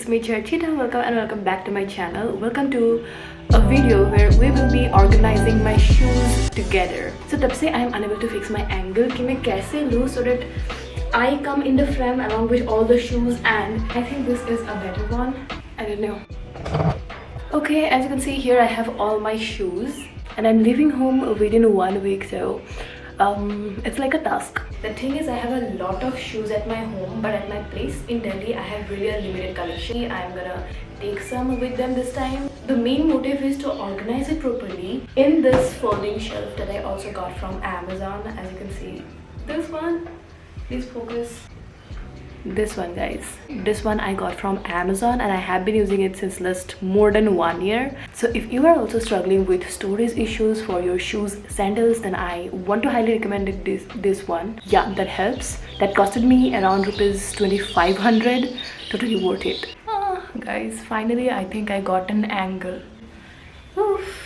it's me Charchita. Welcome back to my channel. Welcome to a video where we will be organizing my shoes together. So तब से I am unable to fix my angle कि मैं कैसे लूँ so that I come in the frame along with all the shoes, and I think this is a better one. I don't know. Okay, as you can see here I have all my shoes and I'm leaving home within 1 week, so it's like a task. The thing is, I have a lot of shoes at my home, but at my place in Delhi I have really a limited collection. I'm gonna take some with them this time. The main motive is to organize it properly in this folding shelf that I also got from Amazon. As you can see, this one, please focus. This one, guys, this one I got from Amazon and I have been using it since last more than 1 year. So if you are also struggling with storage issues for your shoes, sandals, then I want to highly recommend this one. Yeah, that helps. That costed me around rupees 2500. Totally worth it. Guys, finally I think I got an angle. Oof.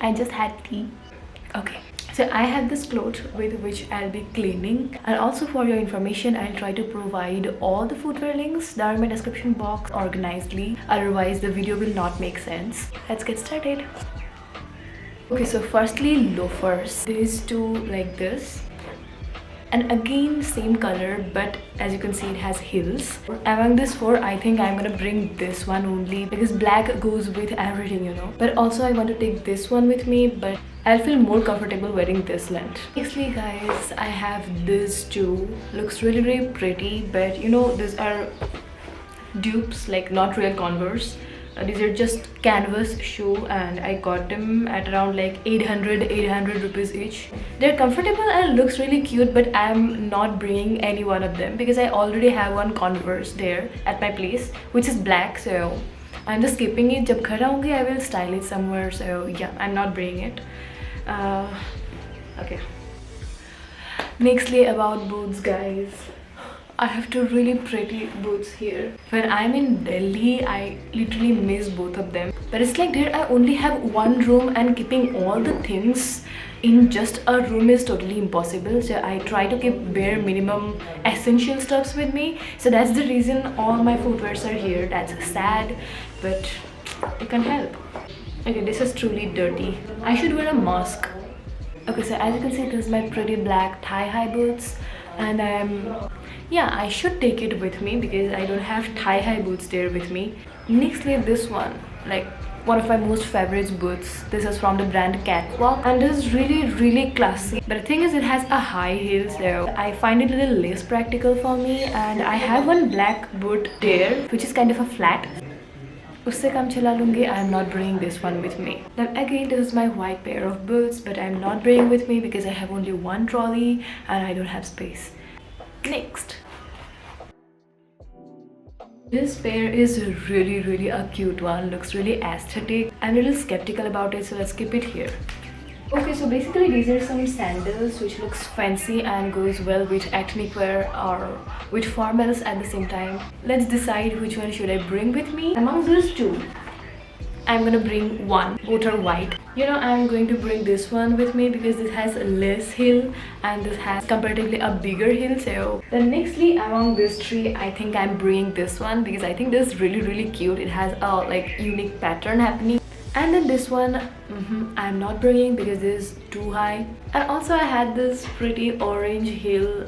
I just had tea. Okay, so I have this cloth with which I'll be cleaning, and also for your information I'll try to provide all the footwear links that are in my description box organizedly, otherwise the video will not make sense. Let's get started. Okay, so firstly, loafers. These two like this, and again same color, but as you can see it has heels. Among these four, I think I'm gonna bring this one only because black goes with everything, you know. But also I want to take this one with me, but I'll feel more comfortable wearing this length. Nextly, guys, I have these two. Looks really pretty, but you know, these are dupes, like not real Converse. These are just canvas shoe and I got them at around like 800 rupees each. They're comfortable and looks really cute, but I'm not bringing any one of them because I already have one Converse there at my place which is black, so I'm just keeping it. Jab ghar aungi, I will style it somewhere, so yeah, I'm not bringing it. Okay, nextly about boots, guys. I have two really pretty boots here. When I'm in Delhi, I literally miss both of them. But it's like there I only have one room and keeping all the things in just a room is totally impossible. So I try to keep bare minimum essential stuffs with me. So that's the reason all my footwears are here. That's sad, but you can't help. Okay, this is truly dirty. I should wear a mask. Okay, so as you can see, this is my pretty black thigh-high boots, and I should take it with me because I don't have thigh-high boots there with me. Nextly, this one, like one of my most favorite boots. This is from the brand Catwalk and this is really classy. But the thing is, it has a high heel, so I find it a little less practical for me. And I have one black boot there which is kind of a flat. Usse kam chala lungi. I am not bringing this one with me. Then again, this is my white pair of boots, but I am not bringing with me because I have only one trolley and I don't have space. Next, this pair is really a cute one. Looks really aesthetic. I'm a little skeptical about it, so let's keep it here. Okay, so basically these are some sandals which looks fancy and goes well with ethnic wear or with formals at the same time. Let's decide which one should I bring with me. Among those two, I'm gonna bring one. Both are white. You know, I'm going to bring this one with me because this has less heel and this has comparatively a bigger heel. So then nextly, among these three, I think I'm bringing this one because I think this is really cute. It has a like unique pattern happening. And then this one, I'm not bringing because this is too high. And also I had this pretty orange heel.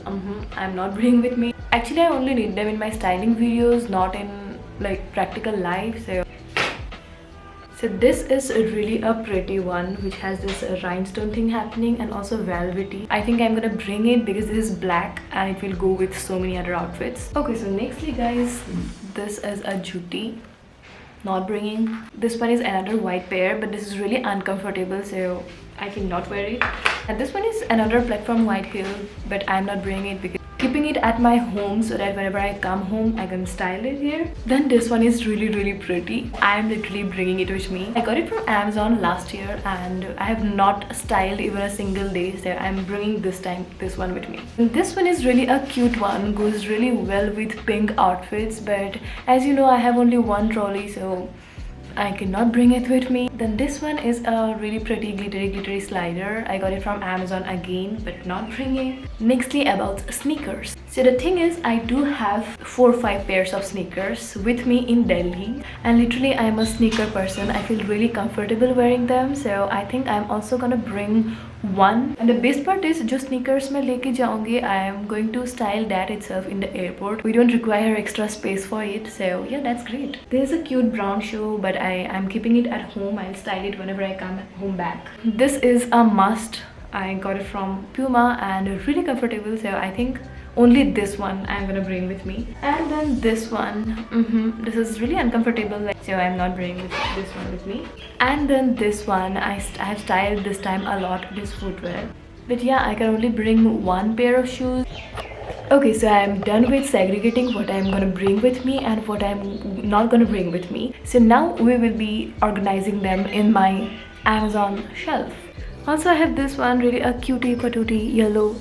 I'm not bringing with me. Actually, I only need them in my styling videos, not in like practical life. So this is really a pretty one which has this rhinestone thing happening and also velvety. I think I'm gonna bring it because this is black and it will go with so many other outfits. Okay, so nextly, guys, this is a juti. Not bringing. This one is another white pair, but this is really uncomfortable, so I cannot wear it. And this one is another platform white heel, but I'm not bringing it because keeping it at my home so that whenever I come home I can style it here. Then this one is really pretty. I'm literally bringing it with me. I got it from Amazon last year and I have not styled even a single day, so I'm bringing this one with me. And this one is really a cute one, goes really well with pink outfits, but as you know, I have only one trolley, so I cannot bring it with me. Then this one is a really pretty glittery slider. I got it from Amazon again, but not bringing. Nextly, about sneakers. So the thing is, I do have 4 or 5 pairs of sneakers with me in Delhi, and literally I'm a sneaker person. I feel really comfortable wearing them, so I think I'm also gonna bring one. And the best part is, jo sneakers मैं लेके जाऊंगी, I am going to style that itself in the airport. We don't require extra space for it, so yeah, that's great. There's a cute brown shoe, but I am keeping it at home. I'll style it whenever I come home back. This is a must. I got it from Puma and really comfortable, so I think only this one I'm gonna bring with me. And then this one, this is really uncomfortable, so I'm not bringing this one with me. And then this one, I have styled this time a lot, this footwear. But yeah, I can only bring one pair of shoes. Okay, so I'm done with segregating what I'm gonna bring with me and what I'm not gonna bring with me. So now we will be organizing them in my Amazon shelf. Also, I have this one, really a cutie patootie yellow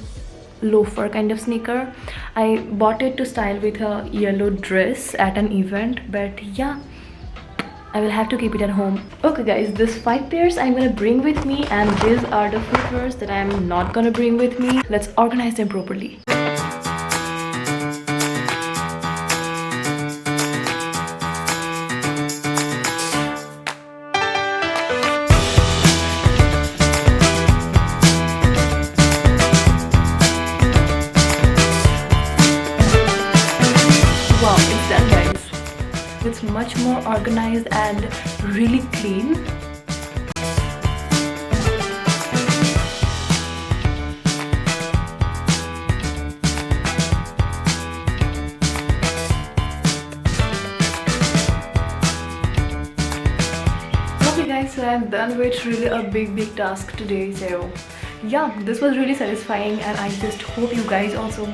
loafer kind of sneaker. I bought it to style with a yellow dress at an event, but yeah, I will have to keep it at home. Okay guys, this 5 pairs I'm gonna bring with me, and these are the footwears that I'm not gonna bring with me. Let's organize them properly. It's much more organized and really clean. Okay guys, so I'm done with really a big task today. So yeah, this was really satisfying, and I just hope you guys also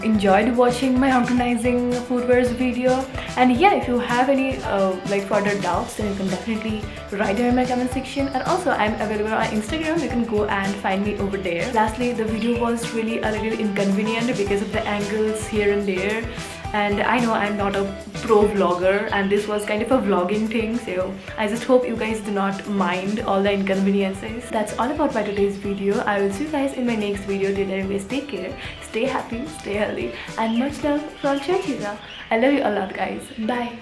enjoyed watching my organizing footwears video. And yeah, if you have any further doubts, then you can definitely write them in my comment section. And also, I'm available on Instagram. You can go and find me over there. Lastly, the video was really a little inconvenient because of the angles here and there, and I know I'm not a pro vlogger, and this was kind of a vlogging thing, so I just hope you guys do not mind all the inconveniences. That's all about my today's video. I will see you guys in my next video. Till then, guys, take care, stay happy, stay healthy, and much love from Charchita. I love you a lot, guys. Bye.